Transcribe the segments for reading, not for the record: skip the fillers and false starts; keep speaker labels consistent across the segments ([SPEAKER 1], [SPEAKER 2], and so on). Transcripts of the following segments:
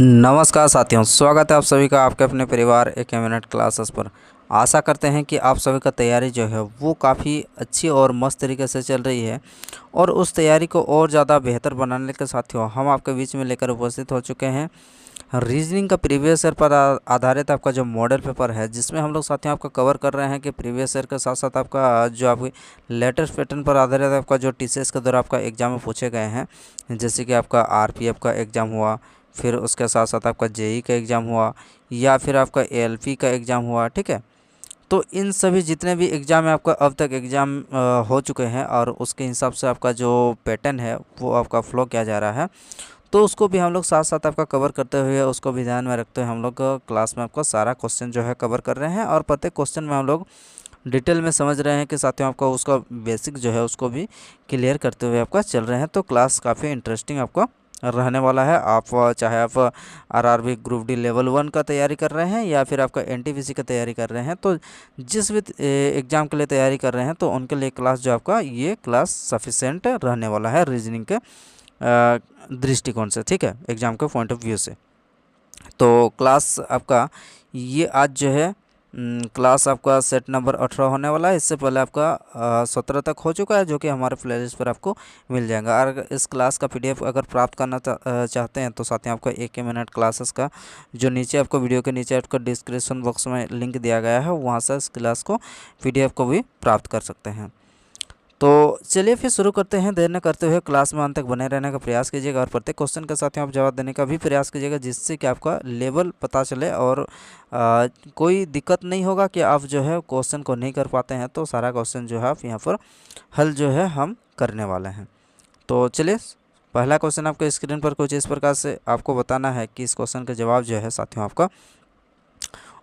[SPEAKER 1] नमस्कार साथियों, स्वागत है आप सभी का आपके अपने परिवार एक मिनट क्लासेस पर। आशा करते हैं कि आप सभी का तैयारी जो है वो काफ़ी अच्छी और मस्त तरीके से चल रही है। और उस तैयारी को और ज़्यादा बेहतर बनाने के साथियों हम आपके बीच में लेकर उपस्थित हो चुके हैं रीजनिंग का प्रीवियस ईयर पर आधारित आपका जो मॉडल पेपर है, जिसमें हम लोग साथियों आपका कवर कर रहे हैं कि प्रीवियस ईयर के साथ साथ आपका जो आपकी लेटेस्ट पैटर्न पर आधारित आपका जो टीसीएस के द्वारा आपका एग्जाम में पूछे गए हैं, जैसे कि आपका आरपीएफ का एग्ज़ाम हुआ, फिर उसके साथ साथ आपका जेई का एग्ज़ाम हुआ, या फिर आपका एएलपी का एग्ज़ाम हुआ। ठीक है, तो इन सभी जितने भी एग्ज़ाम है आपका अब तक एग्ज़ाम हो चुके हैं, और उसके हिसाब से आपका जो पैटर्न है वो आपका फ्लो किया जा रहा है। तो उसको भी हम लोग साथ साथ आपका कवर करते हुए, उसको भी ध्यान में रखते हुए हम लोग क्लास में आपका सारा क्वेश्चन जो है कवर कर रहे हैं, और प्रत्येक क्वेश्चन में हम लोग डिटेल में समझ रहे हैं कि साथियों आपका उसका बेसिक जो है उसको भी क्लियर करते हुए आपका चल रहे हैं। तो क्लास काफ़ी इंटरेस्टिंग आपका रहने वाला है। आप चाहे आप आरआरबी ग्रुप डी लेवल 1 का तैयारी कर रहे हैं, या फिर आपका एनटीपीसी का तैयारी कर रहे हैं, तो जिस भी एग्ज़ाम के लिए तैयारी कर रहे हैं तो उनके लिए क्लास जो आपका ये क्लास सफिशेंट रहने वाला है रीजनिंग के दृष्टिकोण से। ठीक है, एग्ज़ाम के पॉइंट ऑफ व्यू से। तो क्लास आपका ये आज जो है क्लास आपका सेट नंबर 18 होने वाला है। इससे पहले आपका 17 तक हो चुका है, जो कि हमारे प्लेलिस्ट पर आपको मिल जाएगा। और इस क्लास का पीडीएफ अगर प्राप्त करना चाहते हैं तो साथ ही आपको एक मिनट क्लासेस का जो नीचे आपको वीडियो के नीचे आपको डिस्क्रिप्शन बॉक्स में लिंक दिया गया है, वहाँ से इस क्लास को पीडीएफ को भी प्राप्त कर सकते हैं। तो चलिए फिर शुरू करते हैं। देर न करते हुए क्लास में अंत तक बने रहने का प्रयास कीजिएगा, और प्रत्येक क्वेश्चन के साथ ही आप जवाब देने का भी प्रयास कीजिएगा, जिससे कि आपका लेवल पता चले और कोई दिक्कत नहीं होगा कि आप जो है क्वेश्चन को नहीं कर पाते हैं। तो सारा क्वेश्चन जो है आप यहाँ पर हल जो है हम करने वाले हैं। तो चलिए, पहला क्वेश्चन आपके स्क्रीन पर कुछ इस प्रकार से आपको बताना है कि इस क्वेश्चन का जवाब जो है साथियों आपका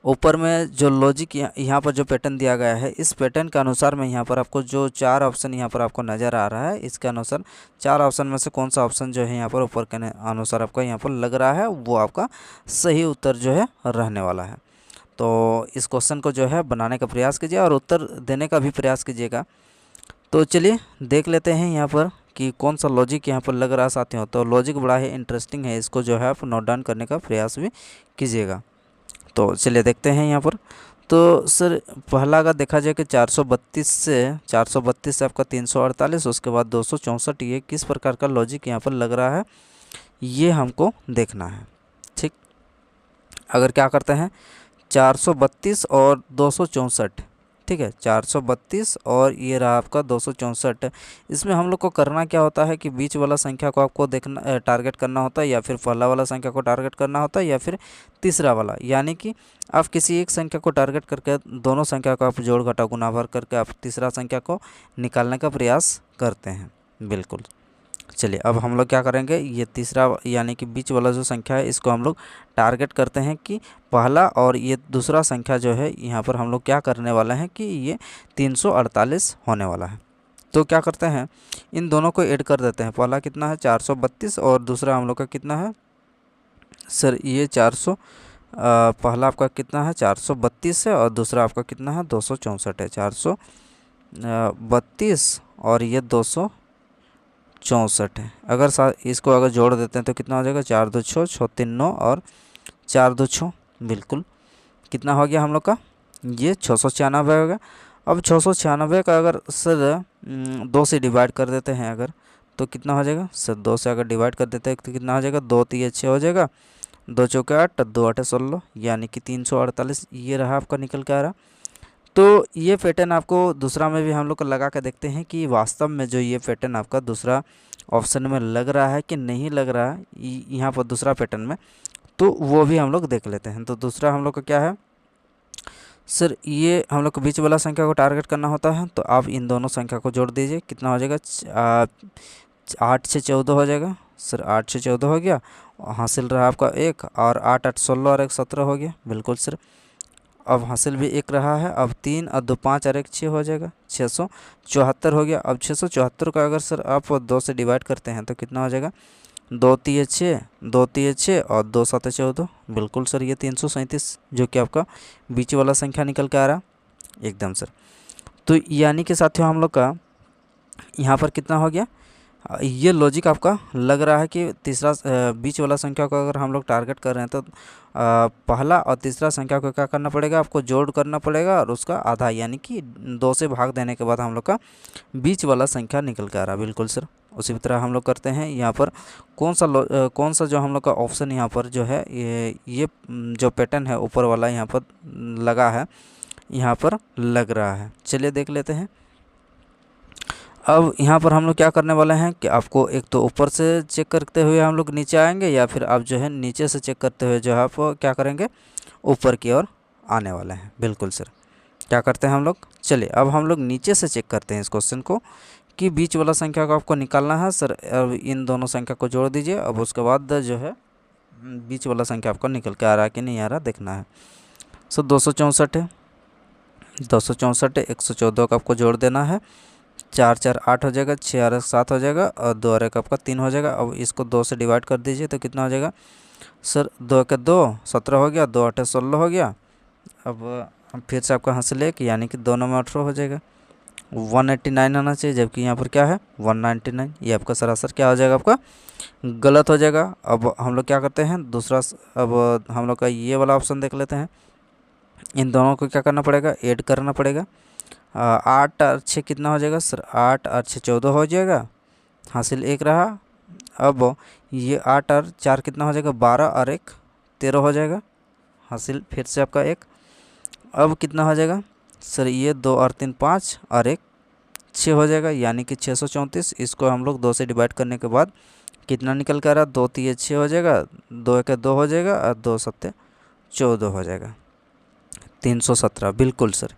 [SPEAKER 1] ऊपर में जो लॉजिक यहाँ पर जो पैटर्न दिया गया है, इस पैटर्न के अनुसार में यहाँ पर आपको जो 4 ऑप्शन यहाँ पर आपको नज़र आ रहा है, इसके अनुसार 4 ऑप्शन में से कौन सा ऑप्शन जो है यहाँ पर ऊपर के अनुसार आपका यहाँ पर लग रहा है, वो आपका सही उत्तर जो है रहने वाला है। तो इस क्वेश्चन को जो है बनाने का प्रयास कीजिए और उत्तर देने का भी प्रयास कीजिएगा। तो चलिए देख लेते हैं यहाँ पर कि कौन सा लॉजिक यहाँ पर लग रहा है साथियों। तो लॉजिक बड़ा ही इंटरेस्टिंग है, इसको जो है आप नोट डाउन करने का प्रयास भी कीजिएगा। तो चलिए देखते हैं यहाँ पर। तो सर पहला अगर देखा जाए कि 432 से आपका 348, उसके बाद 264, ये किस प्रकार का लॉजिक यहाँ पर लग रहा है, ये हमको देखना है। ठीक, अगर क्या करते हैं 432 और 264, ठीक है, 432 और ये रहा आपका 264। इसमें हम लोग को करना क्या होता है कि बीच वाला संख्या को आपको देखना टारगेट करना होता है, या फिर पहला वाला संख्या को टारगेट करना होता है, या फिर तीसरा वाला। यानी कि आप किसी एक संख्या को टारगेट करके दोनों संख्या को आप जोड़ घटा गुना भर करके आप तीसरा संख्या को निकालने का प्रयास करते हैं। बिल्कुल, चलिए अब हम लोग क्या करेंगे, ये तीसरा यानी कि बीच वाला जो संख्या है इसको हम लोग टारगेट करते हैं कि पहला, और ये दूसरा संख्या जो है यहाँ पर हम लोग क्या करने वाले हैं कि ये 348 होने वाला है। तो क्या करते हैं, इन दोनों को ऐड कर देते हैं। पहला कितना है 432, और दूसरा हम लोग का कितना है सर, ये 400 पहला आपका कितना है 432 है, और दूसरा आपका कितना है 264 है। 432 और ये 264 है। अगर इसको अगर जोड़ देते हैं तो कितना हो जाएगा, 4 2 6 6 3 9 और 4 2 6, बिल्कुल कितना हो गया हम लोग का, ये 696 हो गया। अब 696 का अगर सर 2 से डिवाइड कर देते हैं अगर, तो कितना हो जाएगा सर, 2 से अगर डिवाइड कर देते हैं तो कितना हो जाएगा, 2 3 6 हो जाएगा, 2 चौके 8, 2 8 16, यानी कि 348 ये रहा आपका निकल के आ रहा। तो ये पैटर्न आपको दूसरा में भी हम लोग को लगा कर देखते हैं कि वास्तव में जो ये पैटर्न आपका दूसरा ऑप्शन में लग रहा है कि नहीं लग रहा है यहाँ पर दूसरा पैटर्न में, तो वो भी हम लोग देख लेते हैं। तो दूसरा हम लोग का क्या है सर, ये हम लोग को बीच वाला संख्या को टारगेट करना होता है। तो आप इन दोनों संख्या को जोड़ दीजिए, कितना हो जाएगा 8 से 14 हो जाएगा सर, 8 से 14 हो गया, हासिल रहा आपका 1, और 8 8 16 और 1 17 हो गया, बिल्कुल सर। अब हासिल भी 1 रहा है, अब 3 और 2 5 और 1 6 हो जाएगा, 674 हो गया। अब 674 का अगर सर आप 2 से डिवाइड करते हैं तो कितना हो जाएगा, 2 3 6, 2 3 6 और 2 7 14, बिल्कुल सर ये 337, जो कि आपका बीच वाला संख्या निकल के आ रहा एकदम सर। तो यानी कि साथियों हम लोग का यहाँ पर कितना हो गया, ये लॉजिक आपका लग रहा है कि तीसरा बीच वाला संख्या को अगर हम लोग टारगेट कर रहे हैं तो पहला और तीसरा संख्या को क्या करना पड़ेगा, आपको जोड़ करना पड़ेगा और उसका आधा यानी कि 2 से भाग देने के बाद हम लोग का बीच वाला संख्या निकल के आ रहा है। बिल्कुल सर, उसी तरह हम लोग करते हैं यहाँ पर कौन सा जो हम लोग का ऑप्शन यहाँ पर जो है ये जो पैटर्न है ऊपर वाला यहाँ पर लगा है, यहाँ पर लग रहा है। चलिए देख लेते हैं। अब यहाँ पर हम लोग क्या करने वाले हैं कि आपको एक तो ऊपर से चेक करते हुए हम लोग नीचे आएंगे, या फिर आप जो है नीचे से चेक करते हुए जो है आप क्या करेंगे, ऊपर की ओर आने वाले हैं। बिल्कुल सर, क्या करते हैं हम लोग, चलिए अब हम लोग नीचे से चेक करते हैं इस क्वेश्चन को कि बीच वाला संख्या को आपको निकालना है सर। अब इन दोनों संख्या को जोड़ दीजिए। अब उसके बाद जो है बीच वाला संख्या आपको निकल के आ रहा है कि नहीं आ रहा देखना है। सर 264 है, 264 114 का आपको जोड़ देना है। 4 4 8 हो जाएगा, 6 और 7 हो जाएगा और 2 और 1 आपका 3 हो जाएगा। अब इसको 2 से डिवाइड कर दीजिए तो कितना हो जाएगा सर, 2 के 2 17 हो गया, 2 8 16 हो गया। अब फिर से आपका हासिल है कि यानी कि दोनों में 18 हो जाएगा। 189 आना चाहिए, जबकि यहाँ पर क्या है 199। ये आपका सरासर क्या हो जाएगा, आपका गलत हो जाएगा। अब हम लोग क्या करते हैं दूसरा, अब हम लोग का ये वाला ऑप्शन देख लेते हैं। इन दोनों को क्या करना पड़ेगा, ऐड करना पड़ेगा। 8 और 6 कितना हो जाएगा सर, 8 और 6 14 हो जाएगा, हासिल 1 रहा। अब ये 8 और 4 कितना हो जाएगा, 12 और 1 13 हो जाएगा, हासिल फिर से आपका 1। अब कितना हो जाएगा सर, ये 2 और 3 5 और 1 6 हो जाएगा, यानी कि 634। इसको हम लोग 2 से डिवाइड करने के बाद कितना निकल कर आ रहा, 2 3 6 हो जाएगा, 2 1 2 हो जाएगा और 2 7 14 हो जाएगा, 317। बिल्कुल सर,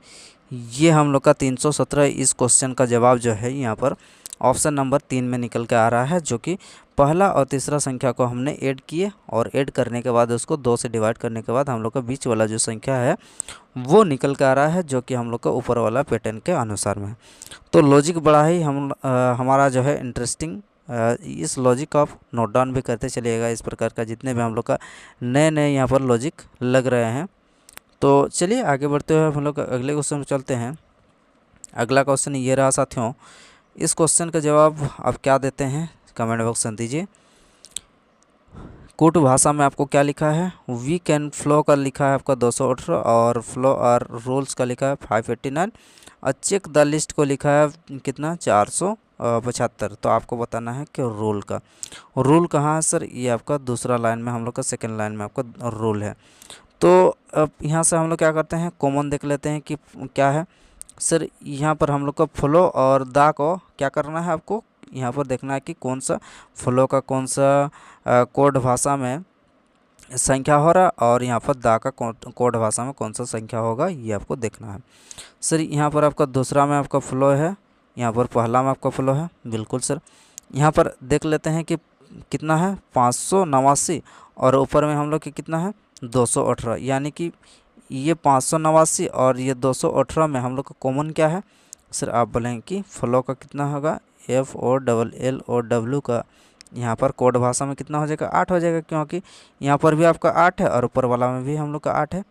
[SPEAKER 1] ये हम लोग का 317 इस क्वेश्चन का जवाब जो है यहाँ पर ऑप्शन नंबर 3 में निकल के आ रहा है, जो कि पहला और तीसरा संख्या को हमने ऐड किए और ऐड करने के बाद उसको 2 से डिवाइड करने के बाद हम लोग का बीच वाला जो संख्या है वो निकल के आ रहा है, जो कि हम लोग का ऊपर वाला पैटर्न के अनुसार में है। तो लॉजिक बड़ा ही हमारा जो है इंटरेस्टिंग। इस लॉजिक को आप नोट डाउन भी करते चलिएगा। इस प्रकार का जितने भी हम लोग का नए नए यहाँ पर लॉजिक लग रहे हैं। तो चलिए आगे बढ़ते हुए हम लोग अगले क्वेश्चन पर चलते हैं। अगला क्वेश्चन ये रहा साथियों। इस क्वेश्चन का जवाब आप क्या देते हैं कमेंट बॉक्स में दीजिए। कुट भाषा में आपको क्या लिखा है, वीक एंड फ्लो का लिखा है आपका 218 और फ्लो और रूल्स का लिखा है 589 और चेक द लिस्ट को लिखा है कितना 475। तो आपको बताना है कि रूल कहाँ है सर, ये आपका दूसरा लाइन में हम लोग का सेकेंड लाइन में आपका रूल है। तो अब यहाँ से हम लोग क्या करते हैं, कॉमन देख लेते हैं कि क्या है सर। यहाँ पर हम लोग का फ्लो और दा को क्या करना है, आपको यहाँ पर देखना है कि कौन सा फ्लो का कौन सा कोड भाषा में संख्या हो रहा और यहाँ पर दा का कोड भाषा में कौन सा संख्या होगा, ये आपको देखना है सर। यहाँ पर आपका दूसरा में आपका फ्लो है, यहाँ पर पहला में आपका फ्लो है। बिल्कुल सर, यहाँ पर देख लेते हैं कि कितना है 589 और ऊपर में हम लोग की कितना है 218, यानी कि ये 589 और ये 218 में हम लोग का कॉमन क्या है सर, आप बोलेंगे कि फ्लो का कितना होगा FOLLOW का यहाँ पर कोड भाषा में कितना हो जाएगा 8 हो जाएगा, क्योंकि यहाँ पर भी आपका 8 है और ऊपर वाला में भी हम लोग का 8 है।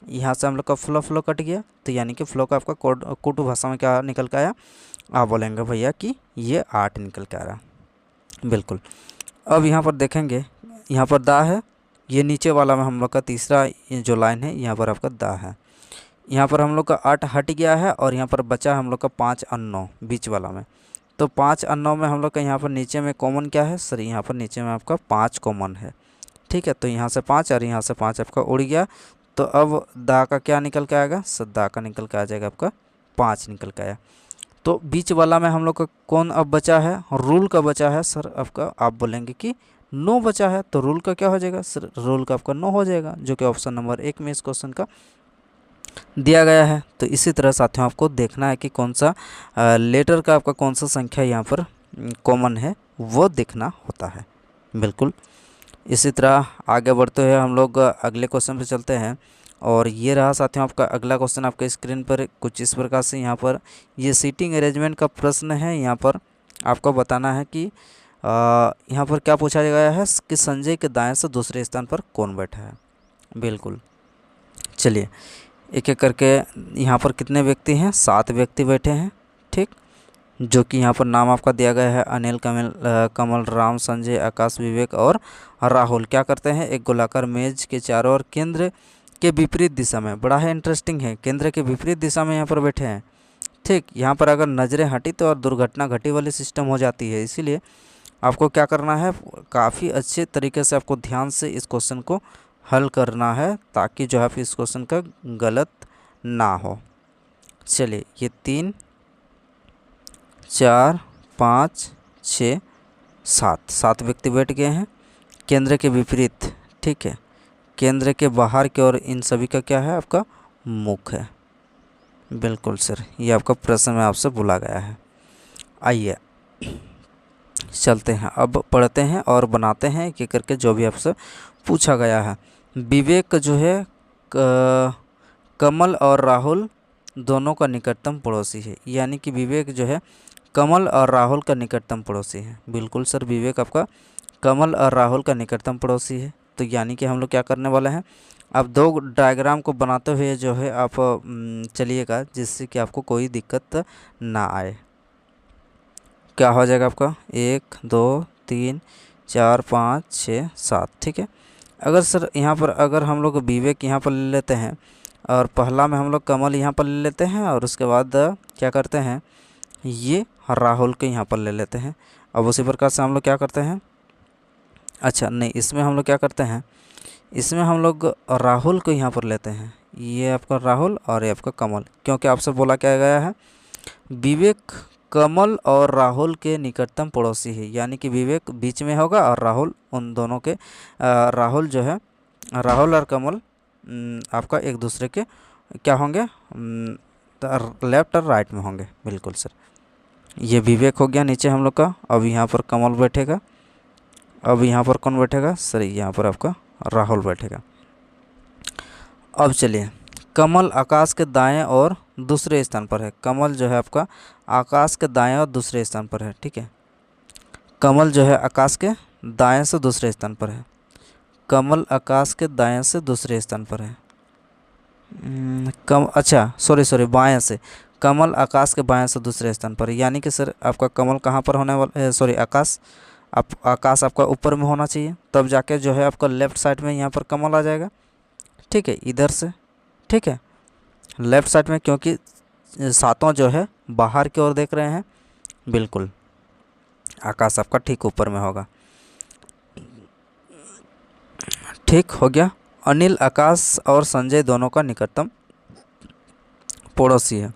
[SPEAKER 1] यहाँ से हम लोग का फ्लो कट गया, तो यानी कि फ्लो का आपका कुट भाषा में क्या निकल के आया, आप बोलेंगे भैया कि ये 8 निकल के आ रहा। बिल्कुल, अब यहाँ पर देखेंगे यहाँ पर दा है, ये नीचे वाला में हम लोग का तीसरा जो लाइन है यहाँ पर आपका दा है। यहाँ पर हम लोग का 8 हट गया है और यहाँ पर बचा हम लोग का 5 और 9 बीच वाला में। तो 5 और 9 में हम लोग का यहाँ पर नीचे में कॉमन क्या है सर, यहाँ पर नीचे में आपका 5 कॉमन है। ठीक है, तो यहाँ से 5 और यहाँ से 5 आपका उड़ गया। तो अब दा का क्या निकल के आएगा सर, दा का निकल के आ जाएगा आपका 5 निकल के आया। तो बीच वाला में हम लोग का कौन अब बचा है, रूल का बचा है सर आपका, आप बोलेंगे कि 9 बचा है। तो रूल का क्या हो जाएगा सर, रूल का आपका 9 हो जाएगा, जो कि ऑप्शन नंबर 1 में इस क्वेश्चन का दिया गया है। तो इसी तरह साथियों आपको देखना है कि कौन सा लेटर का आपका कौन सा संख्या यहाँ पर कॉमन है वो देखना होता है। बिल्कुल, इसी तरह आगे बढ़ते हुए हम लोग अगले क्वेश्चन पे चलते हैं। और ये रहा साथियों आपका अगला क्वेश्चन आपके स्क्रीन पर कुछ इस प्रकार से। यहाँ पर ये सीटिंग अरेंजमेंट का प्रश्न है। यहाँ पर आपको बताना है कि यहाँ पर क्या पूछा गया है कि संजय के दाएं से दूसरे स्थान पर कौन बैठा है। बिल्कुल, चलिए एक एक करके यहाँ पर कितने व्यक्ति हैं, 7 व्यक्ति बैठे हैं। ठीक, जो कि यहाँ पर नाम आपका दिया गया है अनिल, कमल, राम, संजय, आकाश, विवेक और राहुल क्या करते हैं, एक गोलाकार मेज के चारों ओर केंद्र के विपरीत दिशा में, बड़ा है इंटरेस्टिंग है, केंद्र के विपरीत दिशा में यहाँ पर बैठे हैं। ठीक, यहाँ पर अगर नज़रें हटी तो और दुर्घटना घटी वाली सिस्टम हो जाती है, इसीलिए आपको क्या करना है, काफ़ी अच्छे तरीके से आपको ध्यान से इस क्वेश्चन को हल करना है ताकि जो है इस क्वेश्चन का गलत ना हो। चलिए, ये 3, 4, 5, 6, 7 व्यक्ति बैठ गए हैं केंद्र के विपरीत। ठीक है, केंद्र के बाहर की ओर इन सभी का क्या है, आपका मुख है। बिल्कुल सर, ये आपका प्रश्न में आपसे बोला गया है। आइए चलते हैं, अब पढ़ते हैं और बनाते हैं एक एक करके जो भी आपसे पूछा गया है। विवेक जो है कमल और राहुल दोनों का निकटतम पड़ोसी है, यानी कि विवेक जो है कमल और राहुल का निकटतम पड़ोसी है। बिल्कुल सर, विवेक आपका कमल और राहुल का निकटतम पड़ोसी है। तो यानी कि हम लोग क्या करने वाले हैं, अब 2 डायग्राम को बनाते हुए जो है आप चलिएगा, जिससे कि आपको कोई दिक्कत ना आए। क्या हो जाएगा आपका 1, 2, 3, 4, 5, 6, 7। ठीक है, अगर सर यहाँ पर अगर हम लोग विवेक यहाँ पर ले लेते हैं और पहला में हम लोग कमल यहाँ पर ले लेते हैं और उसके बाद क्या करते हैं, ये राहुल के यहाँ पर ले लेते हैं। अब उसी प्रकार से हम लोग क्या करते हैं, अच्छा नहीं, इसमें हम लोग क्या करते हैं, इसमें हम लोग राहुल को यहाँ पर लेते हैं, ये आपका राहुल और ये आपका कमल, क्योंकि आपसे बोला क्या गया है, विवेक कमल और राहुल के निकटतम पड़ोसी है, यानी कि विवेक बीच में होगा और राहुल उन दोनों के राहुल जो है, राहुल और कमल आपका एक दूसरे के क्या होंगे, लेफ्ट और राइट में होंगे। बिल्कुल सर, ये विवेक हो गया नीचे हम लोग का। अब यहाँ पर कमल बैठेगा, अब यहाँ पर कौन बैठेगा सर, यहाँ पर आपका राहुल बैठेगा। अब चलिए, कमल आकाश के दाएं और दूसरे स्थान पर है, कमल जो है आपका आकाश के दाएं और दूसरे स्थान पर है। ठीक है, कमल जो है आकाश के दाएं से दूसरे स्थान पर है, कमल आकाश के दाएं से दूसरे स्थान पर है। अच्छा सॉरी बाएं से, कमल आकाश के बाएं से दूसरे स्थान पर है, यानी कि सर आपका कमल कहाँ पर होने वाला, सॉरी आकाश, आकाश आपका ऊपर में होना चाहिए, तब जाके जो है आपका लेफ़्ट साइड में यहाँ पर कमल आ जाएगा। ठीक है, इधर से, ठीक है, लेफ़्ट साइड में, क्योंकि सातों जो है बाहर की ओर देख रहे हैं। बिल्कुल, आकाश आपका ठीक ऊपर में होगा। ठीक हो गया। अनिल आकाश और संजय दोनों का निकटतम पड़ोसी है।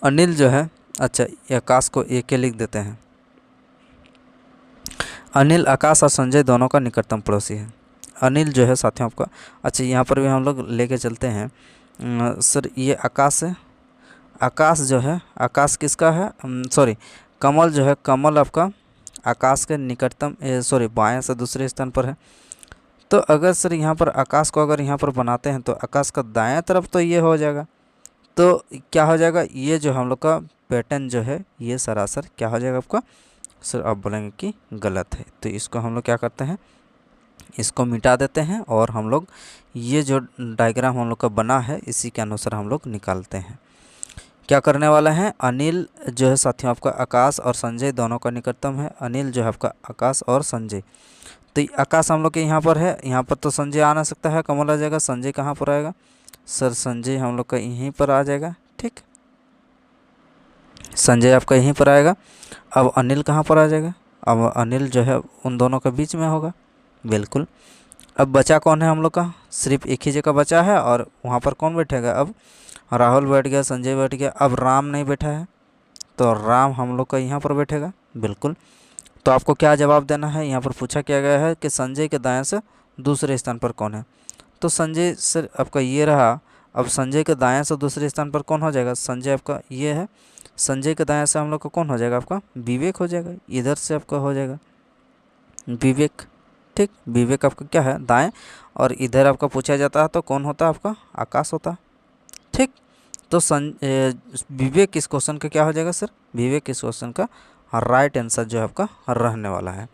[SPEAKER 1] अनिल जो है, अच्छा आकाश को एक के लिख देते हैं, अनिल आकाश और संजय दोनों का निकटतम पड़ोसी है। अनिल जो है साथियों आपका, अच्छा यहाँ पर भी हम लोग लेके चलते हैं सर, ये आकाश है, आकाश जो है, आकाश किसका है, सॉरी कमल जो है, कमल आपका आकाश के निकटतम सॉरी बाएं से दूसरे स्थान पर है। तो अगर सर यहाँ पर आकाश को अगर यहाँ पर बनाते हैं तो आकाश का दायां तरफ तो ये हो जाएगा, तो क्या हो जाएगा, ये जो हम लोग का पैटर्न जो है ये सरासर क्या हो जाएगा आपका सर, आप बोलेंगे कि गलत है। तो इसको हम लोग क्या करते हैं, इसको मिटा देते हैं और हम लोग ये जो डायग्राम हम लोग का बना है इसी के अनुसार हम लोग निकालते हैं। क्या करने वाला है, अनिल जो है साथियों आपका आकाश और संजय दोनों का निकटतम है। अनिल जो है आपका आकाश और संजय, तो आकाश हम लोग के यहाँ पर है, यहाँ पर तो संजय आ ना सकता है, कमल आ जाएगा। संजय कहाँ पर आएगा सर, संजय हम लोग का यहीं पर आ जाएगा। ठीक, संजय आपका यहीं पर आएगा। अब अनिल कहाँ पर आ जाएगा, अब अनिल जो है उन दोनों के बीच में होगा। बिल्कुल, अब बचा कौन है हम लोग का, सिर्फ एक ही जगह बचा है और वहाँ पर कौन बैठेगा, अब राहुल बैठ गया, संजय बैठ गया, अब राम नहीं बैठा है तो राम हम लोग का यहाँ पर बैठेगा। बिल्कुल, तो आपको क्या जवाब देना है, यहाँ पर पूछा क्या गया है कि संजय के दाएं से दूसरे स्थान पर कौन है, तो संजय सर आपका ये रहा। अब संजय के दाएं से दूसरे स्थान पर कौन हो जाएगा, संजय आपका ये है, संजय के दाएं से हम लोग का कौन हो जाएगा, आपका विवेक हो जाएगा, इधर से आपका हो जाएगा विवेक। ठीक, विवेक आपका क्या है दाएं, और इधर आपका पूछा जाता है तो कौन होता है, आपका आकाश होता है। ठीक, तो विवेक इस क्वेश्चन का क्या हो जाएगा सर, विवेक इस क्वेश्चन का राइट आंसर जो है आपका रहने वाला है।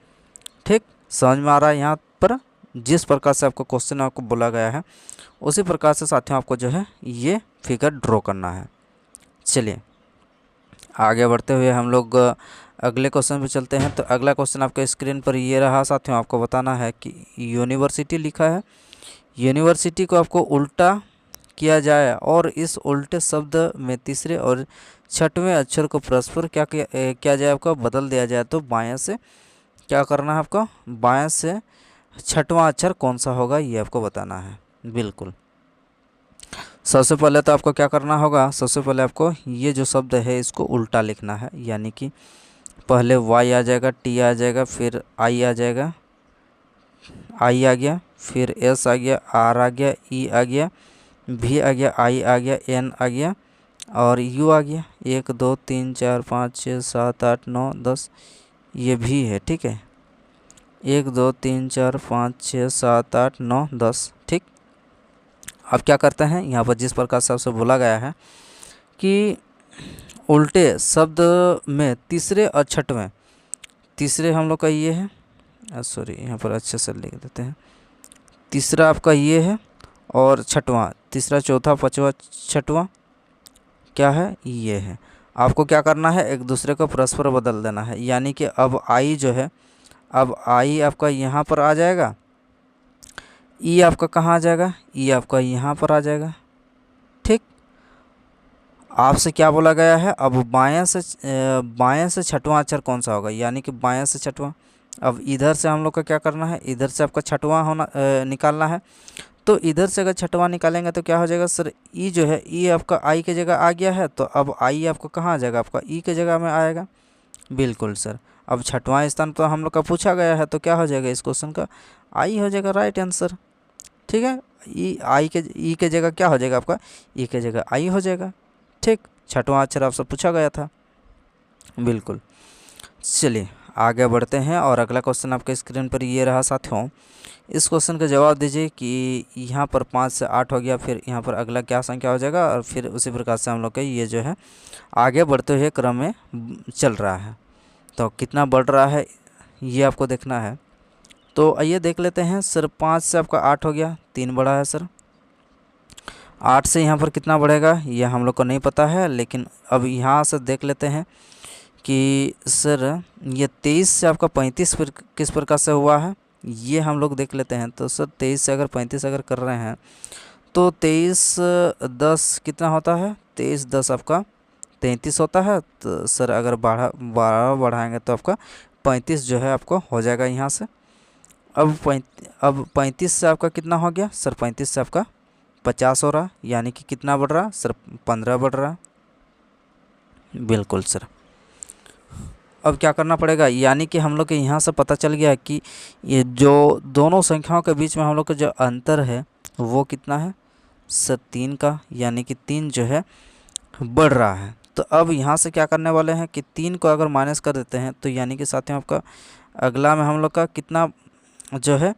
[SPEAKER 1] ठीक, समझ में आ रहा है, यहाँ पर जिस प्रकार से आपको क्वेश्चन आपको बोला गया है उसी प्रकार से साथियों आपको जो है ये फिगर ड्रॉ करना है। चलिए आगे बढ़ते हुए हम लोग अगले क्वेश्चन पे चलते हैं। तो अगला क्वेश्चन आपके स्क्रीन पर ये रहा साथियों, आपको बताना है कि यूनिवर्सिटी लिखा है, यूनिवर्सिटी को आपको उल्टा किया जाए और इस उल्टे शब्द में तीसरे और छठवें अक्षर को परस्पर क्या जाए, आपको बदल दिया जाए। तो बाएं से क्या करना है आपको, बाएं से छठवां अक्षर कौन सा होगा ये आपको बताना है। बिल्कुल, सबसे पहले तो आपको क्या करना होगा, सबसे पहले आपको ये जो शब्द है इसको उल्टा लिखना है, यानी कि पहले वाई आ जाएगा, टी आ जाएगा, फिर आई आ जाएगा, आई आ गया, फिर एस आ गया, आर आ गया, ई आ गया, भी आ गया, आई आ गया, एन आ गया और यू आ गया। 1 2 3 4 5 6 7 8 9 10 ये भी है, ठीक है। 1 2 3 4 5 6 7 8 9 10, ठीक। अब क्या करते हैं, यहाँ पर जिस प्रकार से आपसे बोला गया है कि उल्टे शब्द में तीसरे और छठवें, तीसरे हम लोग का ये है, सॉरी यहाँ पर अच्छे से लिख देते हैं, तीसरा आपका ये है और छठवां, तीसरा चौथा पांचवा छठवां क्या है, ये है। आपको क्या करना है, एक दूसरे को परस्पर बदल देना है, यानी कि अब आई जो है, अब आई आपका यहाँ पर आ जाएगा, ई आपका कहाँ आ जाएगा, ई आपका यहाँ पर आ जाएगा, ठीक। आपसे क्या बोला गया है, अब बाएं से छठवां अक्षर कौन सा होगा, यानी कि बाएं से छठवां। अब इधर से हम लोग का क्या करना है, इधर से आपका छठवां निकालना है। तो इधर से अगर छठवां निकालेंगे तो क्या हो जाएगा सर, ई जो है, ई आपका आई के जगह आ गया है, तो अब आई आपको कहाँ आ जाएगा, आपका ई के जगह में आएगा। बिल्कुल सर, अब छठवां स्थान पर हम लोग का पूछा गया है तो क्या हो जाएगा, इस क्वेश्चन का आई हो जाएगा, राइट आंसर, ठीक है। ई के जगह क्या हो जाएगा, आपका ई के जगह आई हो जाएगा, ठीक। छठवां अक्षर आपसे पूछा गया था। बिल्कुल, चलिए आगे बढ़ते हैं और अगला क्वेश्चन आपके स्क्रीन पर ये रहा साथियों। इस क्वेश्चन का जवाब दीजिए कि यहाँ पर 5 से 8 हो गया, फिर यहाँ पर अगला क्या संख्या हो जाएगा, और फिर उसी प्रकार से हम लोग का ये जो है आगे बढ़ते हुए क्रम में चल रहा है। तो कितना बढ़ रहा है ये आपको देखना है। तो आइए देख लेते हैं सर, 5 से आपका 8 हो गया, 3 बढ़ा है सर। 8 से यहाँ पर कितना बढ़ेगा ये हम लोग को नहीं पता है, लेकिन अब यहाँ से देख लेते हैं कि सर ये 23 से आपका 35 फिर किस प्रकार से हुआ है ये हम लोग देख लेते हैं। तो सर 23 से अगर 35 अगर कर रहे हैं तो 23 10 कितना होता है, 23 10 आपका 33 होता है। तो सर अगर 12 बढ़ाएंगे तो आपका 35 जो है आपको हो जाएगा यहाँ से। अब 35 से आपका कितना हो गया सर, 35 से आपका 50 हो रहा, यानी कि कितना बढ़ रहा सर, 15 बढ़ रहा। बिल्कुल सर, अब क्या करना पड़ेगा, यानी कि हम लोग के यहाँ से पता चल गया कि ये जो दोनों संख्याओं के बीच में हम लोग का जो अंतर है वो कितना है सर, 3 का, यानी कि 3 जो है बढ़ रहा है। तो अब यहाँ से क्या करने वाले हैं कि 3 को अगर माइनस कर देते हैं तो यानी कि साथियों आपका अगला में हम लोग का कितना जो है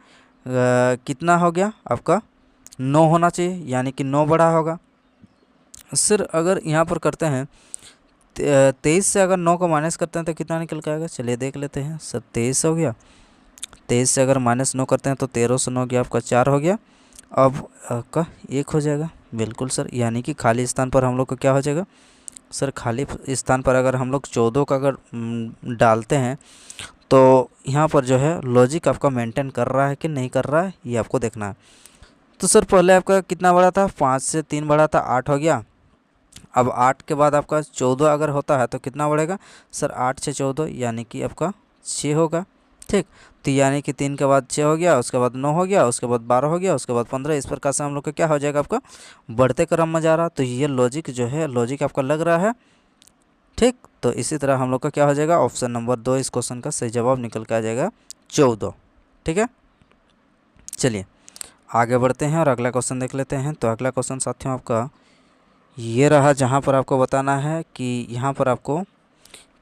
[SPEAKER 1] कितना हो गया आपका 9 होना चाहिए, यानी कि 9 बढ़ा होगा। सर अगर यहाँ पर करते हैं 23 से अगर 9 को माइनस करते हैं तो कितना निकल के आएगा, चलिए देख लेते हैं। सर 23 हो गया, 23 से अगर -9 करते हैं तो 13 से 9 गया आपका 4 हो गया। अब आपका 1 हो जाएगा। बिल्कुल सर, यानी कि खाली स्थान पर हम लोग को क्या हो जाएगा सर, खाली स्थान पर अगर हम लोग 14 का अगर डालते हैं तो यहाँ पर जो है लॉजिक आपका मेंटेन कर रहा है कि नहीं कर रहा है ये आपको देखना है। तो सर पहले आपका कितना बढ़ा था, 5 से 3 बढ़ा था, 8 हो गया। अब 8 के बाद आपका 14 अगर होता है तो कितना बढ़ेगा सर, 8 से 14 यानी कि आपका 6 होगा, ठीक। तो यानी कि 3 के बाद 6 हो गया, उसके बाद 9 हो गया, उसके बाद 12 हो गया, उसके बाद 15। इस प्रकार से हम लोग का क्या हो जाएगा आपका बढ़ते क्रम में जा रहा। तो ये लॉजिक जो है लॉजिक आपका लग रहा है, ठीक। तो इसी तरह हम लोग का क्या हो जाएगा, ऑप्शन नंबर 2 इस क्वेश्चन का सही जवाब निकल के आ जाएगा 14, ठीक है। चलिए आगे बढ़ते हैं और अगला क्वेश्चन देख लेते हैं। तो अगला क्वेश्चन साथियों आपका ये रहा, जहाँ पर आपको बताना है कि यहाँ पर आपको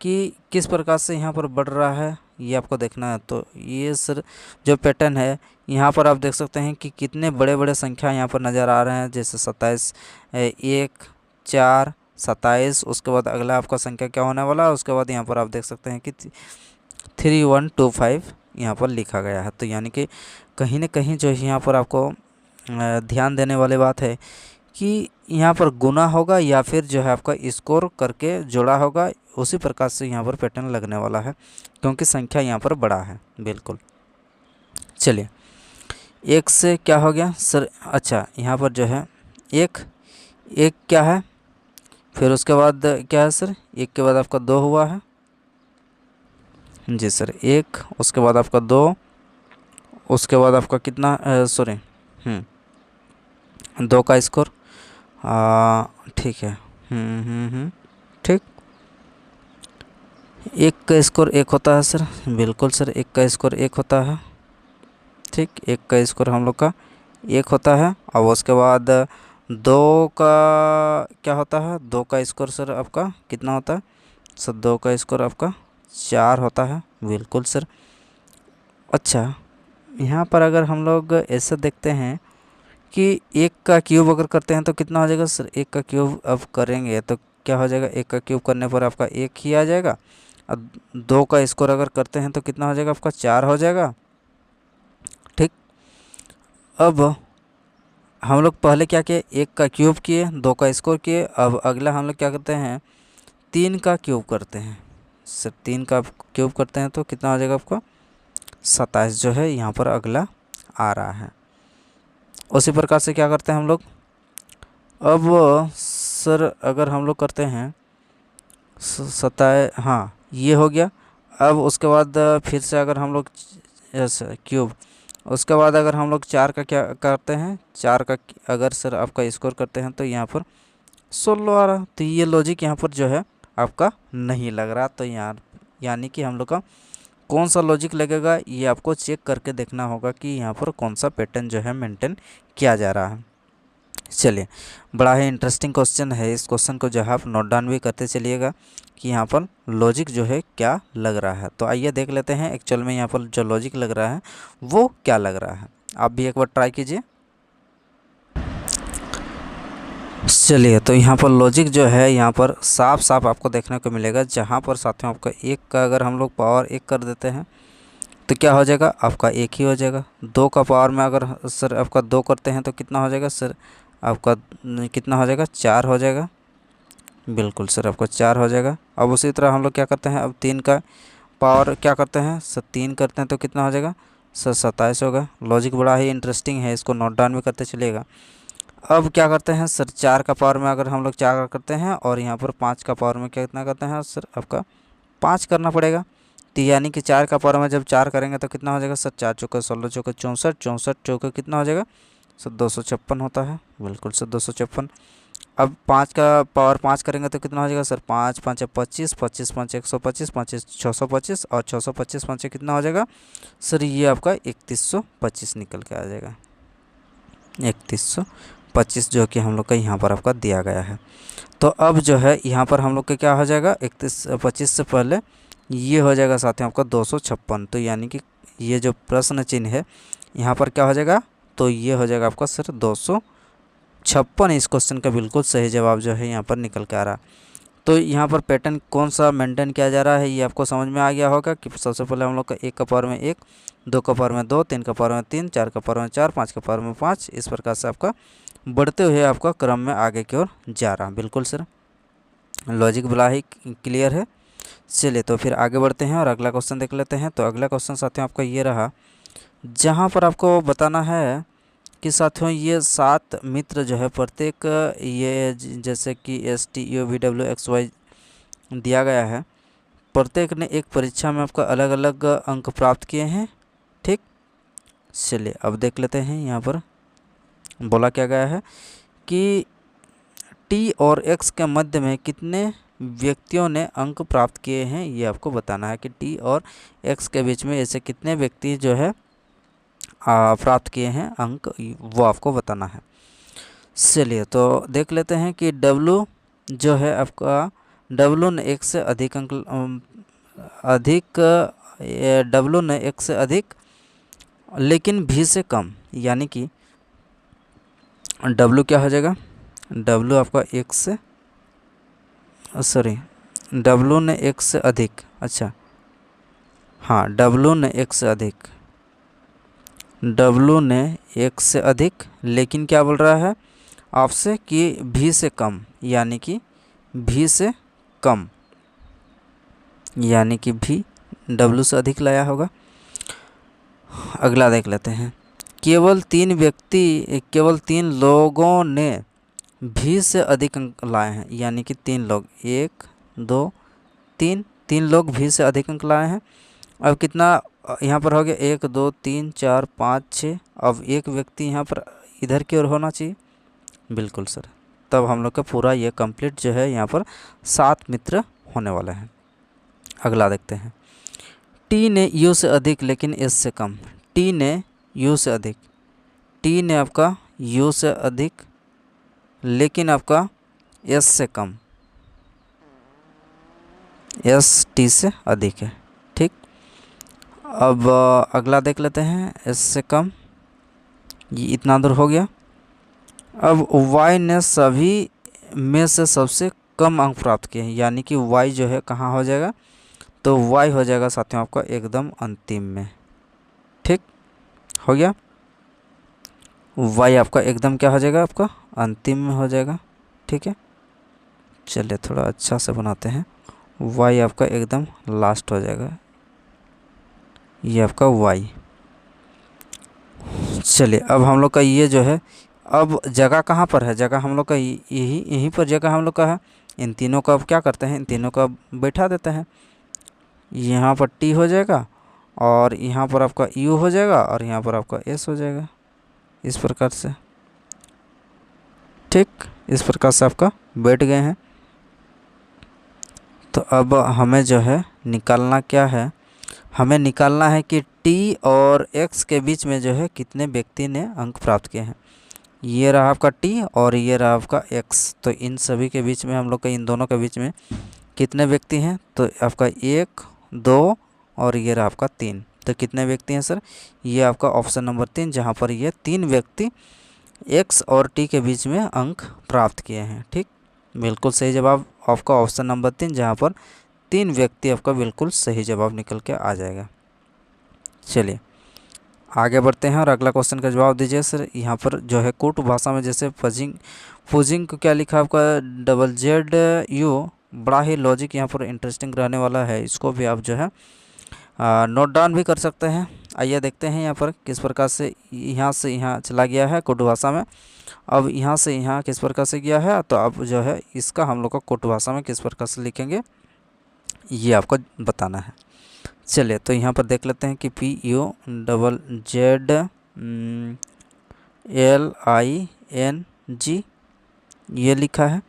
[SPEAKER 1] कि किस प्रकार से यहाँ पर बढ़ रहा है ये आपको देखना है। तो ये सर जो पैटर्न है यहाँ पर आप देख सकते हैं कि कितने बड़े बड़े संख्या यहाँ पर नज़र आ रहे हैं, जैसे 27 1 4 27। उसके बाद अगला आपका संख्या क्या होने वाला है, उसके बाद यहाँ पर आप देख सकते हैं कि 3125 यहाँ पर लिखा गया है। तो यानी कि कहीं ना कहीं जो यहाँ पर आपको ध्यान देने वाली बात है कि यहाँ पर गुना होगा या फिर जो है आपका स्कोर करके जोड़ा होगा, उसी प्रकार से यहाँ पर पैटर्न लगने वाला है, क्योंकि संख्या यहाँ पर बड़ा है। बिल्कुल। चलिए, एक से क्या हो गया सर? अच्छा, यहाँ पर जो है एक एक क्या है, फिर उसके बाद क्या है सर? एक के बाद आपका दो हुआ है। जी सर, एक, उसके बाद आपका दो, उसके बाद आपका कितना, सॉरी, दो का स्कोर, ठीक है, ठीक। एक का स्कोर एक होता है सर, बिल्कुल सर, एक का स्कोर एक होता है, ठीक। एक का स्कोर हम लोग का एक होता है। और उसके बाद दो का क्या होता है? दो का स्कोर सर आपका कितना होता है सर? दो का स्कोर आपका चार होता है, बिल्कुल सर। अच्छा, यहाँ पर अगर हम लोग ऐसा देखते हैं कि एक का क्यूब अगर करते हैं तो कितना हो जाएगा सर? एक का क्यूब अब करेंगे तो क्या हो जाएगा? एक का क्यूब करने पर आपका एक ही आ जाएगा। अब दो का स्कोर अगर करते हैं तो कितना हो जाएगा? आपका चार हो जाएगा, ठीक। अब हम लोग पहले क्या किए? एक का क्यूब किए, दो का स्कोर किए। अब अगला हम लोग क्या करते हैं? तीन का क्यूब करते हैं सर। तीन का क्यूब करते हैं तो कितना हो जाएगा आपका? 27 जो है यहाँ पर अगला आ रहा है। उसी प्रकार से क्या करते हैं हम लोग? अब सर अगर हम लोग करते हैं हाँ, ये हो गया। अब उसके बाद फिर से अगर हम लोग क्यूब, उसके बाद अगर हम लोग चार का क्या करते हैं? चार का अगर सर आपका स्कोर करते हैं तो यहाँ पर 16 आ रहा। तो ये लॉजिक यहाँ पर जो है आपका नहीं लग रहा। तो यहाँ यानी कि हम लोग का कौन सा लॉजिक लगेगा, ये आपको चेक करके देखना होगा कि यहाँ पर कौन सा पैटर्न जो है मेंटेन किया जा रहा है। चलिए, बड़ा ही इंटरेस्टिंग क्वेश्चन है। इस क्वेश्चन को जो है आप नोट डाउन भी करते चलिएगा कि यहाँ पर लॉजिक जो है क्या लग रहा है। तो आइए देख लेते हैं एक्चुअल में यहाँ पर जो लॉजिक लग रहा है वो क्या लग रहा है। आप भी एक बार ट्राई कीजिए। चलिए, तो यहाँ पर लॉजिक जो है यहाँ पर साफ साफ आपको देखने को मिलेगा। जहाँ पर साथियों आपका एक का अगर हम लोग पावर एक कर देते हैं तो क्या हो जाएगा? आपका एक ही हो जाएगा। दो का पावर में अगर सर आपका दो करते हैं तो कितना हो जाएगा सर? आपका कितना हो जाएगा? चार हो जाएगा, बिल्कुल सर, आपका चार हो जाएगा। अब उसी तरह हम लोग क्या करते हैं? अब तीन का पावर क्या करते हैं सर? तीन करते हैं तो कितना हो जाएगा सर? 27 होगा। लॉजिक बड़ा ही इंटरेस्टिंग है, इसको नोट डाउन भी करते चलिएगा। अब क्या करते हैं सर? चार का पावर में अगर हम लोग चार करते हैं और यहाँ पर पाँच का पावर में कितना करते हैं सर? आपका पाँच करना पड़ेगा। तो यानी कि चार का पावर में जब चार करेंगे तो कितना हो जाएगा सर? चार चौका 16, चौका 64, 64 चौका कितना हो जाएगा सर? 256 होता है, बिल्कुल सर, 256। अब पाँच का पावर पाँच करेंगे तो कितना हो जाएगा सर? पाँच पाँच 25, 25 पाँच 125, 25 625 और 625 पाँच कितना हो जाएगा सर? ये आपका 3125 निकल के आ जाएगा। 3125 जो कि हम लोग का यहाँ पर आपका दिया गया है। तो अब जो है यहाँ पर हम लोग का क्या हो जाएगा? 3125 से पहले ये हो जाएगा साथियों आपका 256। तो यानी कि ये जो प्रश्न चिन्ह है यहाँ पर क्या हो जाएगा? तो ये हो जाएगा आपका सर 256। इस क्वेश्चन का बिल्कुल सही जवाब जो है यहाँ पर निकल के आ रहा। तो यहाँ पर पैटर्न कौन सा मेंटेन किया जा रहा है ये आपको समझ में आ गया होगा कि सबसे पहले हम लोग का एक का पावर में एक, दो का पावर में दो, तीन का पावर में तीन, चार का पावर में चार, पाँच का पावर में पाँच, इस प्रकार से आपका बढ़ते हुए आपका क्रम में आगे की ओर जा रहा। बिल्कुल सर, लॉजिक बड़ा ही क्लियर है। चलिए, तो फिर आगे बढ़ते हैं और अगला क्वेश्चन देख लेते हैं। तो अगला क्वेश्चन साथियों आपका ये रहा, जहाँ पर आपको बताना है कि साथियों ये 7 मित्र जो है प्रत्येक ये जैसे कि STUVWXY दिया गया है, प्रत्येक ने एक परीक्षा में आपका अलग अलग अंक प्राप्त किए हैं, ठीक। चलिए, अब देख लेते हैं यहाँ पर बोला क्या गया है कि T और X के मध्य में कितने व्यक्तियों ने अंक प्राप्त किए हैं, ये आपको बताना है कि T और X के बीच में ऐसे कितने व्यक्ति जो है प्राप्त किए हैं अंक, वो आपको बताना है। चलिए, तो देख लेते हैं कि W जो है आपका, W ने एक से अधिक अंक W ने एक से अधिक लेकिन V से कम, यानी कि W क्या हो जाएगा? W आपका एक से W ने एक से अधिक, अच्छा हाँ, W ने एक से अधिक, W ने एक से अधिक लेकिन क्या बोल रहा है? आपसे कि भी से कम, यानी कि भी से कम, यानी कि भी डब्ल्यू से अधिक लाया होगा। अगला देख लेते हैं। केवल 3 लोगों ने भी से अधिक अंक लाए हैं, यानी कि 3 लोग, 1 2 3, 3 लोग भी से अधिक अंक लाए हैं। अब कितना यहाँ पर हो गया, 1 2 3 4 5 6। अब एक व्यक्ति यहाँ पर इधर की ओर होना चाहिए। बिल्कुल सर, तब हम लोग का पूरा ये कंप्लीट जो है यहाँ पर 7 मित्र होने वाले हैं। अगला देखते हैं। टी ने यू से अधिक लेकिन एस से कम। टी ने यू से अधिक, टी ने आपका यू से अधिक लेकिन आपका एस से कम, एस टी से अधिक है। ठीक, अब अगला देख लेते हैं। एस से कम, ये इतना दूर हो गया। अब y ने सभी में से सबसे कम अंक प्राप्त किए हैं, यानी कि y जो है कहाँ हो जाएगा, तो y हो जाएगा साथियों आपका एकदम अंतिम में। ठीक हो गया, y आपका एकदम क्या हो जाएगा, आपका अंतिम में हो जाएगा। ठीक है, चलिए थोड़ा अच्छा से बनाते हैं। y आपका एकदम लास्ट हो जाएगा, ये आपका y। चलिए अब हम लोग का ये जो है, अब जगह कहाँ पर है, जगह हम लोग का यहीं पर जगह हम लोग का है। इन तीनों का अब क्या करते हैं, इन तीनों का बैठा देते हैं। यहाँ पर टी हो जाएगा और यहाँ पर आपका यू हो जाएगा और यहाँ पर आपका एस हो जाएगा, इस प्रकार से। ठीक, इस प्रकार से आपका बैठ गए हैं। तो अब हमें जो है निकालना क्या है, हमें निकालना है कि टी और एक्स के बीच में जो है कितने व्यक्ति ने अंक प्राप्त किए हैं। ये रहा आपका टी और ये रहा आपका एक्स, तो इन सभी के बीच में हम लोग का, इन दोनों के बीच में कितने व्यक्ति हैं, तो आपका 1 2 और ये रहा आपका 3। तो कितने व्यक्ति हैं सर, ये आपका ऑप्शन नंबर 3, जहाँ पर ये 3 व्यक्ति एक्स और टी के बीच में अंक प्राप्त किए हैं। ठीक, बिल्कुल सही जवाब आपका ऑप्शन नंबर 3, जहाँ पर 3 व्यक्ति आपका बिल्कुल सही जवाब निकल के आ जाएगा। चलिए आगे बढ़ते हैं और अगला क्वेश्चन का जवाब दीजिए सर। यहाँ पर जो है कोट भाषा में जैसे फुजिंग को क्या लिखा आपका ZZU, बड़ा ही लॉजिक यहाँ पर इंटरेस्टिंग रहने वाला है। इसको भी आप जो है नोट डाउन भी कर सकते हैं। आइए देखते हैं यहाँ पर किस प्रकार से यहाँ चला गया है कोट भाषा में। अब यहाँ से यहाँ किस प्रकार से गया है, तो अब जो है इसका हम लोग का कोट भाषा में किस प्रकार से लिखेंगे ये आपको बताना है। चलिए तो यहाँ पर देख लेते हैं कि PUZZLING ये लिखा है।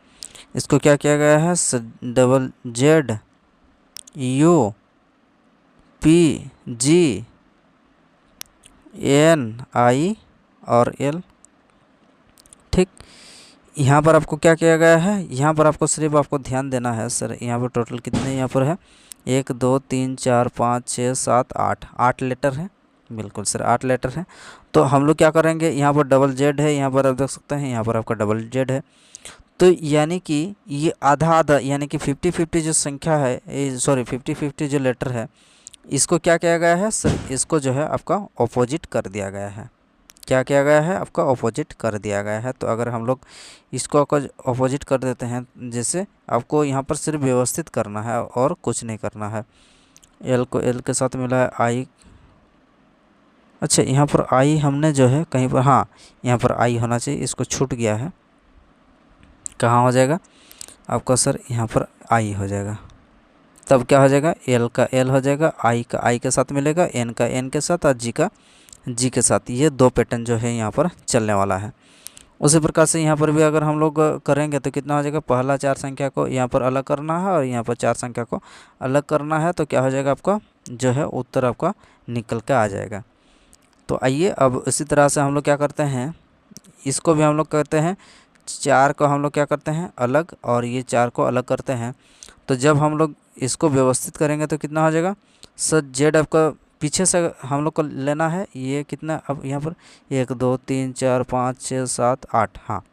[SPEAKER 1] इसको क्या किया गया है, ZZUPGNI और L। ठीक, यहाँ पर आपको क्या किया गया है, यहाँ पर आपको सिर्फ आपको ध्यान देना है सर। यहाँ पर टोटल कितने यहाँ पर है, 1 2 3 4 5 6 7 8 लेटर है। बिल्कुल सर 8 लेटर है। तो हम लोग क्या करेंगे, यहाँ पर डबल जेड है, यहाँ पर आप देख सकते हैं, यहाँ पर आपका डबल जेड है। तो यानी कि ये आधा आधा, यानी कि 50-50 जो संख्या है, सॉरी 50-50 जो लेटर है, इसको क्या किया गया है सर, इसको जो है आपका ऑपोजिट कर दिया गया है। क्या किया गया है, आपका ऑपोजिट कर दिया गया है। तो अगर हम लोग इसको ऑपोजिट कर देते हैं, जैसे आपको यहाँ पर सिर्फ व्यवस्थित करना है और कुछ नहीं करना है। एल को एल के साथ मिला है आई, अच्छा यहाँ पर आई हमने जो है कहीं पर, हाँ यहाँ पर आई होना चाहिए, इसको छूट गया है। कहाँ हो जाएगा आपका सर, यहाँ पर आई हो जाएगा। तब क्या हो जाएगा, एल का एल हो जाएगा, आई का आई के साथ मिलेगा, एन का एन के साथ और जी का जी के साथ। ये 2 पैटर्न जो है यहाँ पर चलने वाला है। उसी प्रकार से यहाँ पर भी अगर हम लोग करेंगे तो कितना हो जाएगा, पहला 4 संख्या को यहाँ पर अलग करना है और यहाँ पर 4 संख्या को अलग करना है। तो क्या हो जाएगा, आपका जो है उत्तर आपका निकल के आ जाएगा। तो आइए अब इसी तरह से हम लोग क्या करते हैं, इसको भी हम लोग करते हैं, 4 को हम लोग क्या करते हैं अलग और ये 4 को अलग करते हैं। तो जब हम लोग इसको व्यवस्थित करेंगे तो कितना हो जाएगा सर, जेड आपका पीछे से हम लोग को लेना है। ये कितना, अब यहाँ पर 1 2 3 4 5 6 7 8, हाँ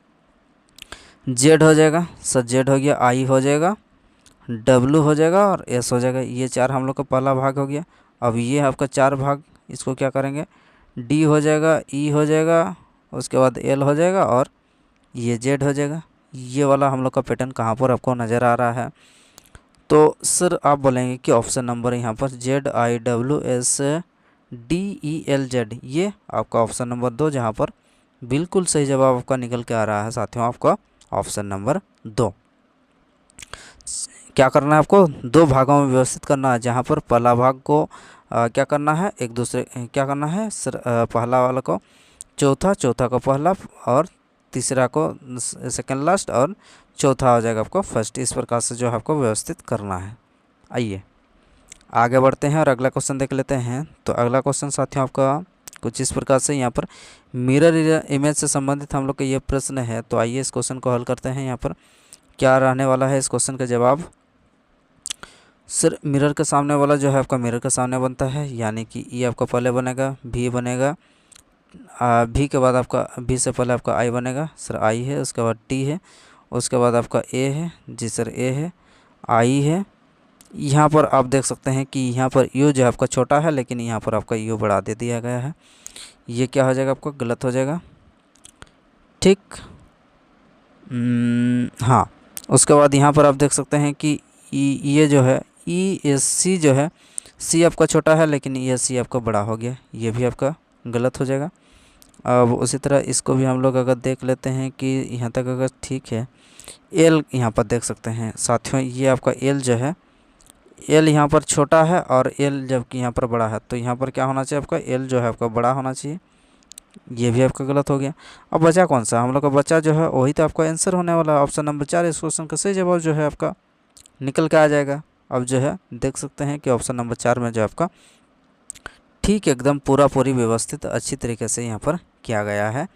[SPEAKER 1] जेड हो जाएगा सर, जेड हो गया, आई हो जाएगा, डब्लू हो जाएगा और एस हो जाएगा। ये 4 हम लोग का पहला भाग हो गया। अब ये आपका 4 भाग, इसको क्या करेंगे, डी हो जाएगा, ई हो जाएगा, उसके बाद एल हो जाएगा और ये जेड हो जाएगा। ये वाला हम लोग का पैटर्न कहाँ पर आपको नज़र आ रहा है? तो सर आप बोलेंगे कि ऑप्शन नंबर यहाँ पर ZIWSDELZ, ये आपका ऑप्शन नंबर 2 जहाँ पर बिल्कुल सही जवाब आपका निकल के आ रहा है साथियों, आपका ऑप्शन नंबर 2। क्या करना है आपको? 2 भागों में व्यवस्थित करना है, जहाँ पर पहला भाग को क्या करना है, एक दूसरे क्या करना है सर, पहला वाला को चौथा, चौथा को पहला, और तीसरा को सेकंड लास्ट, और चौथा हो जाएगा आपको फर्स्ट। इस प्रकार से जो है आपको व्यवस्थित करना है। आइए आगे बढ़ते हैं और अगला क्वेश्चन देख लेते हैं। तो अगला क्वेश्चन साथियों आपका कुछ इस प्रकार से यहाँ पर मिरर इमेज से संबंधित हम लोग का ये प्रश्न है। तो आइए इस क्वेश्चन को हल करते हैं। यहाँ पर क्या रहने वाला है इस क्वेश्चन का जवाब? सर मिरर के सामने वाला जो है आपका मिरर के सामने बनता है, यानी कि ये आपका पहले बनेगा, भी बनेगा, भी के बाद आपका भी से पहले आपका आई बनेगा, सर आई है, उसके बाद टी है, उसके बाद आपका ए है, जी सर ए है, आई है। यहाँ पर आप देख सकते हैं कि यहाँ पर यू जो है आपका छोटा है, लेकिन यहाँ पर आपका यू बढ़ा दे दिया गया है। ये क्या हो जाएगा आपको? गलत हो जाएगा, ठीक। हाँ, उसके बाद यहाँ पर आप देख सकते हैं कि ये जो है सी जो है, सी आपका छोटा है, लेकिन ये सी आपका बड़ा हो गया, ये भी आपका गलत हो जाएगा। अब उसी तरह इसको भी हम लोग अगर देख लेते हैं कि यहाँ तक अगर ठीक है, एल यहाँ पर देख सकते हैं साथियों, ये आपका एल जो है, एल यहाँ पर छोटा है और एल जबकि यहाँ पर बड़ा है, तो यहाँ पर क्या होना चाहिए आपका? एल जो है आपका बड़ा होना चाहिए, ये भी आपका गलत हो गया। अब बचा कौन सा? हम लोग का बचा जो है वही तो आपका आंसर होने वाला है, ऑप्शन नंबर 4। इस क्वेश्चन का सही जवाब जो है आपका निकल के आ जाएगा। अब जो है देख सकते हैं कि ऑप्शन नंबर 4 में जो आपका ठीक एकदम पूरी व्यवस्थित अच्छी तरीके से यहाँ पर किया गया है,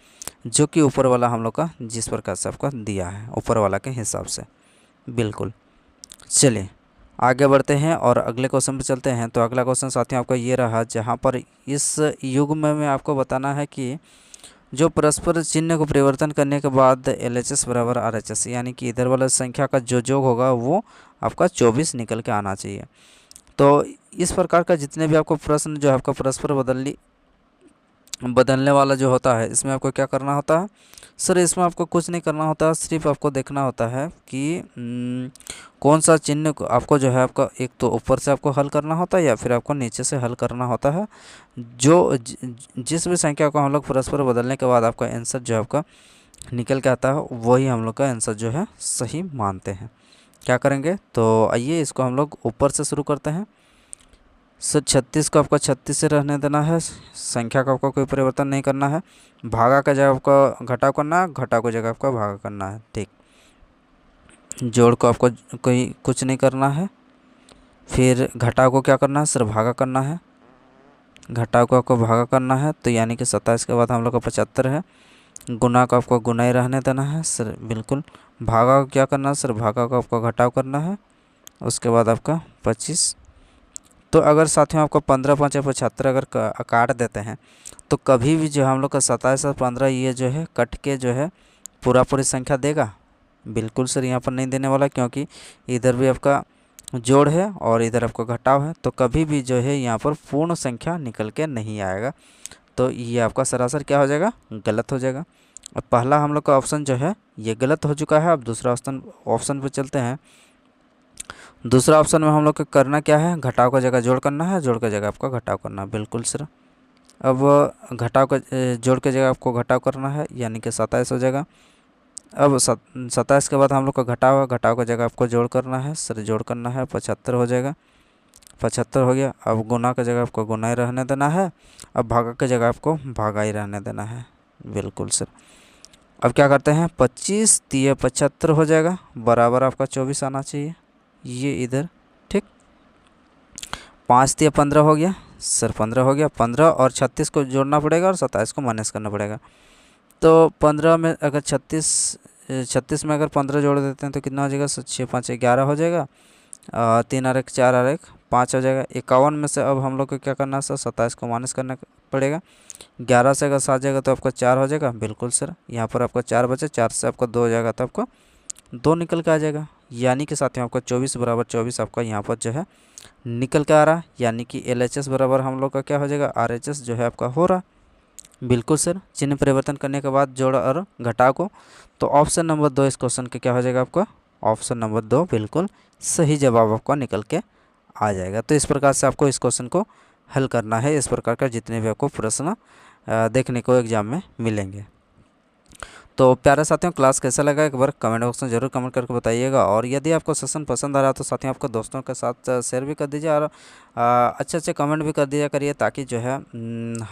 [SPEAKER 1] जो कि ऊपर वाला हम लोग का जिस प्रकार से आपका दिया है ऊपर वाला के हिसाब से। बिल्कुल, चलिए आगे बढ़ते हैं और अगले क्वेश्चन पे चलते हैं। तो अगला क्वेश्चन साथियों आपका ये रहा, जहाँ पर इस युग में आपको बताना है कि जो परस्पर चिन्ह को परिवर्तन करने के बाद LHS बराबर RHS, यानी कि इधर वाला संख्या का जो योग होगा वो आपका 24 निकल के आना चाहिए। तो इस प्रकार का जितने भी आपको प्रश्न जो है आपका परस्पर बदलने वाला जो होता है, इसमें आपको क्या करना होता है? सर इसमें आपको कुछ नहीं करना होता, सिर्फ आपको देखना होता है कि कौन सा चिन्ह को आपको जो है आपका एक तो ऊपर से आपको हल करना होता है या फिर आपको नीचे से हल करना होता है। जो जिस भी संख्या को हम लोग परस्पर बदलने के बाद आपका आंसर जो है आपका निकल के आता है, वही हम लोग का आंसर जो है सही मानते हैं। क्या करेंगे? तो आइए इसको हम लोग ऊपर से शुरू करते हैं। सर 36 को आपका 36 से रहने देना है, संख्या का आपका कोई परिवर्तन नहीं करना है। भागा का जगह आपका घटाव करना है, घटाव की जगह आपका भागा करना है, ठीक। जोड़ को आपको कोई कुछ नहीं करना है। फिर घटाव को क्या करना है? सर भागा करना है, घटाव को आपको भागा करना है, तो यानी कि 27 के बाद हम लोग का 75 है। गुना को आपको गुना ही रहने देना है, सर बिल्कुल। भागा को क्या करना है? सर भागा को आपको घटाव करना है, उसके बाद आपका 25। तो अगर साथियों आपको 15 5 75 अगर काट देते हैं, तो कभी भी जो हम लोग का 27 और 15 ये जो है कट के जो है पूरी संख्या देगा? बिल्कुल सर यहाँ पर नहीं देने वाला, क्योंकि इधर भी आपका जोड़ है और इधर आपका घटाव है, तो कभी भी जो है यहाँ पर पूर्ण संख्या निकल के नहीं आएगा। तो ये आपका सरासर क्या हो जाएगा? गलत हो जाएगा। अब पहला हम लोग का ऑप्शन जो है ये गलत हो चुका है। अब दूसरा ऑप्शन पर चलते हैं। दूसरा ऑप्शन में हम लोग को करना क्या है? घटाव का जगह जोड़ करना है, जोड़ का जगह आपको घटाव करना है, बिल्कुल सर। अब घटाव का जोड़ के जगह आपको घटाव करना है, यानी कि 27 हो जाएगा। अब 27 के बाद हम लोग का घटाव है, घटाव का जगह आपको जोड़ करना है, सर जोड़ करना है, 75 हो जाएगा, 75 हो गया। अब गुना का जगह आपको गुना ही रहने देना है, अब भागा की जगह आपको भागा ही रहने देना है, बिल्कुल सर। अब क्या करते हैं? 25 3 75 हो जाएगा, बराबर आपका 24 आना चाहिए, ये इधर, ठीक। 5 3 15 हो गया, सर 15 हो गया। 15 और 36 को जोड़ना पड़ेगा और 27 को माइनस करना पड़ेगा। तो 15 में अगर 36 में अगर 15 जोड़ देते हैं तो कितना हो जाएगा? 6 5 11 हो जाएगा, 3 और 1 4 और 1 5 हो जाएगा। 51 में से अब हम लोग को क्या करना है? सर 27 को माइनस करना पड़ेगा। 11 से अगर 7 जाएगा तो आपका 4 हो जाएगा, बिल्कुल सर। यहाँ पर आपका 4 बचे, 4 से आपका 2 हो जाएगा, तो आपको 2 निकल के आ जाएगा। यानी कि साथियों आपका 24 बराबर 24 आपका यहाँ पर जो है निकल के आ रहा है, यानी कि LHS बराबर हम लोग का क्या हो जाएगा? RHS जो है आपका हो रहा, बिल्कुल सर, चिन्ह परिवर्तन करने के बाद जोड़ और घटा को, तो ऑप्शन नंबर 2 इस क्वेश्चन के क्या हो जाएगा आपका, ऑप्शन नंबर 2 बिल्कुल सही जवाब आपका निकल के आ जाएगा। तो इस प्रकार से आपको इस क्वेश्चन को हल करना है। इस प्रकार का जितने भी आपको प्रश्न देखने को एग्जाम में मिलेंगे। तो प्यारे साथियों, क्लास कैसा लगा एक बार कमेंट बॉक्स में जरूर कमेंट करके बताइएगा। और यदि आपको सेशन पसंद आ रहा है तो साथियों आपको दोस्तों के साथ शेयर भी कर दीजिए और अच्छे अच्छे कमेंट भी कर दिया करिए, ताकि जो है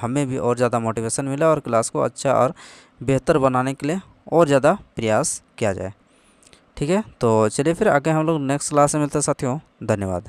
[SPEAKER 1] हमें भी और ज़्यादा मोटिवेशन मिले और क्लास को अच्छा और बेहतर बनाने के लिए और ज़्यादा प्रयास किया जाए। ठीक है, तो चलिए फिर आगे हम लोग नेक्स्ट क्लास में मिलते हैं साथियों। धन्यवाद।